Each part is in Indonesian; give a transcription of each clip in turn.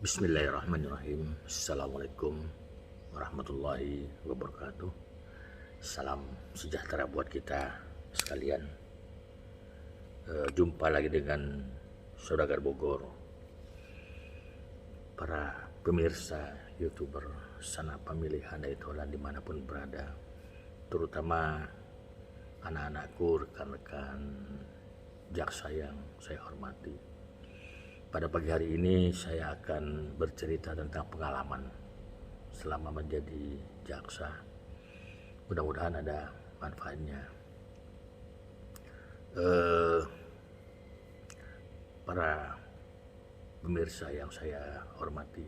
Bismillahirrahmanirrahim. Assalamualaikum warahmatullahi wabarakatuh. Salam sejahtera buat kita sekalian. Jumpa lagi dengan Saudagar Bogor, para pemirsa YouTuber sana pemilih handai tolan dimanapun berada, terutama anak-anakku, rekan-rekan jaksa yang saya hormati. Pada pagi hari ini saya akan bercerita tentang pengalaman selama menjadi jaksa. Mudah-mudahan ada manfaatnya. Para pemirsa yang saya hormati,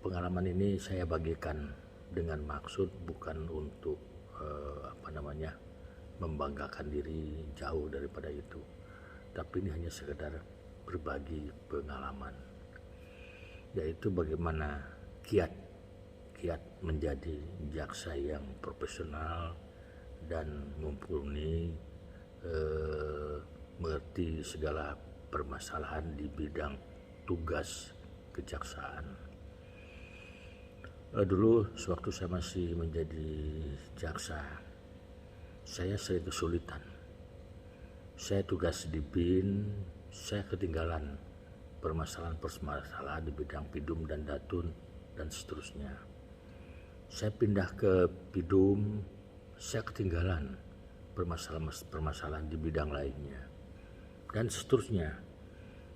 pengalaman ini saya bagikan dengan maksud bukan untuk membanggakan diri, jauh daripada itu, tapi ini hanya sekedar berbagi pengalaman, yaitu bagaimana kiat menjadi jaksa yang profesional dan mumpuni, mengerti segala permasalahan di bidang tugas kejaksaan. Dulu sewaktu saya masih menjadi jaksa, saya sering kesulitan. Saya tugas di BIN, saya ketinggalan permasalahan di bidang pidum dan datun dan seterusnya. Saya pindah ke pidum, saya ketinggalan permasalahan di bidang lainnya dan seterusnya.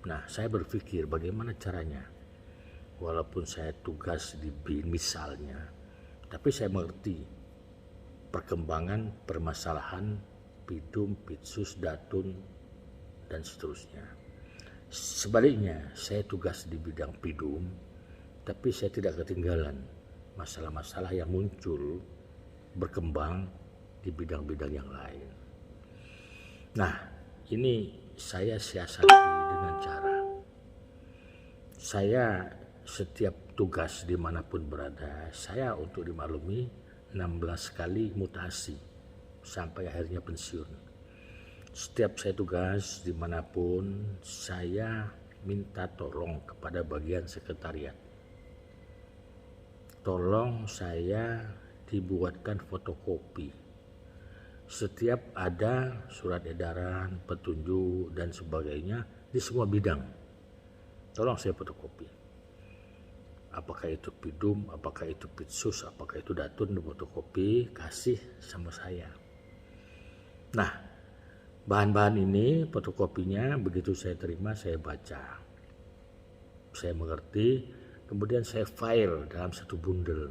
Nah, saya berpikir bagaimana caranya, walaupun saya tugas di BIN misalnya, tapi saya mengerti perkembangan permasalahan pidum, pitsus, datun dan seterusnya. Sebaliknya, saya tugas di bidang pidum, tapi saya tidak ketinggalan masalah-masalah yang muncul berkembang di bidang-bidang yang lain. Nah, ini saya siasati dengan cara saya setiap tugas dimanapun berada, saya untuk dimaklumi 16 kali mutasi sampai akhirnya pensiun. Setiap saya tugas dimanapun, saya minta tolong kepada bagian sekretariat. Tolong saya dibuatkan fotokopi. Setiap ada surat edaran, petunjuk dan sebagainya di semua bidang, tolong saya fotokopi. Apakah itu pidum, apakah itu pitsus, apakah itu datun, fotokopi, kasih sama saya. Nah, bahan-bahan ini, fotokopinya begitu saya terima, saya baca, saya mengerti, kemudian saya file dalam satu bundel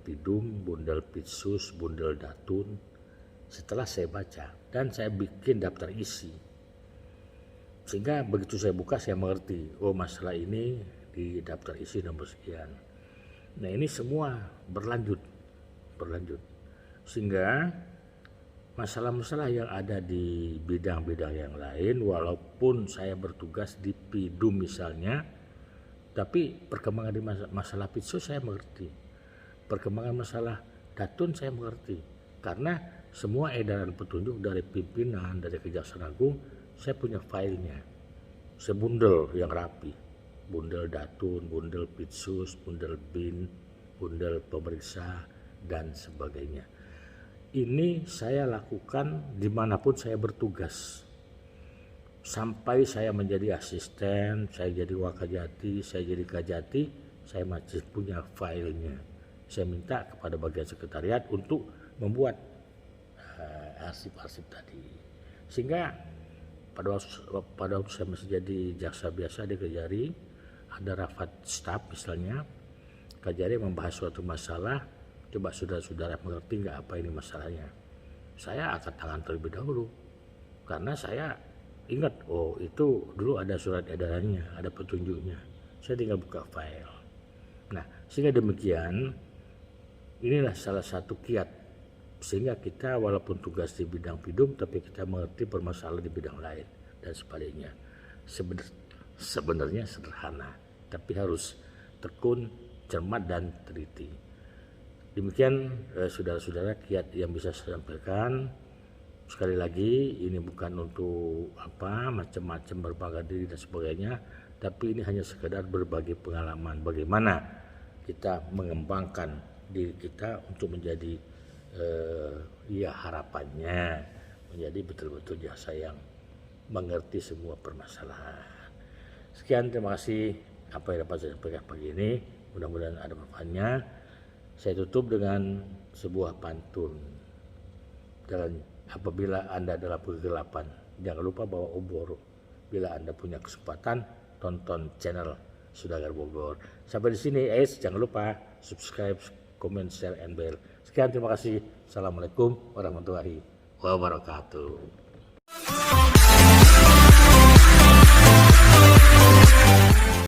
pidum, bundel pitsus, bundel datun. Setelah saya baca dan saya bikin daftar isi, sehingga begitu saya buka saya mengerti, oh masalah ini di daftar isi nomor sekian. Nah, ini semua berlanjut, sehingga masalah-masalah yang ada di bidang-bidang yang lain, walaupun saya bertugas di pidum misalnya, tapi perkembangan di masalah pitsus saya mengerti, perkembangan masalah datun saya mengerti, karena semua edaran petunjuk dari pimpinan, dari Kejaksaan Agung, saya punya filenya, saya bundel yang rapi, bundel datun, bundel pitsus, bundel bin, bundel pemeriksa dan sebagainya. Ini saya lakukan dimanapun saya bertugas. Sampai saya menjadi asisten, saya jadi wakajati, saya jadi kajati, saya masih punya filenya. Saya minta kepada bagian sekretariat untuk membuat arsip-arsip tadi. Sehingga pada waktu saya masih jadi jaksa biasa di Kejari, ada rapat staf misalnya, Kejari membahas suatu masalah, coba saudara-saudara mengerti nggak apa ini masalahnya. Saya angkat tangan terlebih dahulu, karena saya ingat, oh itu dulu ada surat edarannya, ada petunjuknya. Saya tinggal buka file. Nah, sehingga demikian, inilah salah satu kiat, sehingga kita walaupun tugas di bidang pidum, tapi kita mengerti permasalahan di bidang lain dan sebaliknya. Sebenarnya sederhana, tapi harus tekun, cermat dan teliti. Demikian saudara-saudara kiat yang bisa saya sampaikan. Sekali lagi, ini bukan untuk macam-macam berbangga diri dan sebagainya, tapi ini hanya sekedar berbagi pengalaman bagaimana kita mengembangkan diri kita untuk menjadi ya harapannya menjadi betul-betul jasa yang mengerti semua permasalahan. Sekian, terima kasih apa yang dapat saya sampaikan pagi ini, mudah-mudahan ada manfaatnya. Saya tutup dengan sebuah pantun. Dan apabila Anda dalam kegelapan, jangan lupa bawa obor. Bila Anda punya kesempatan, tonton channel Saudagar Bogor. Sampai di sini, jangan lupa subscribe, comment, share, and bell. Sekian, terima kasih. Assalamualaikum warahmatullahi wabarakatuh.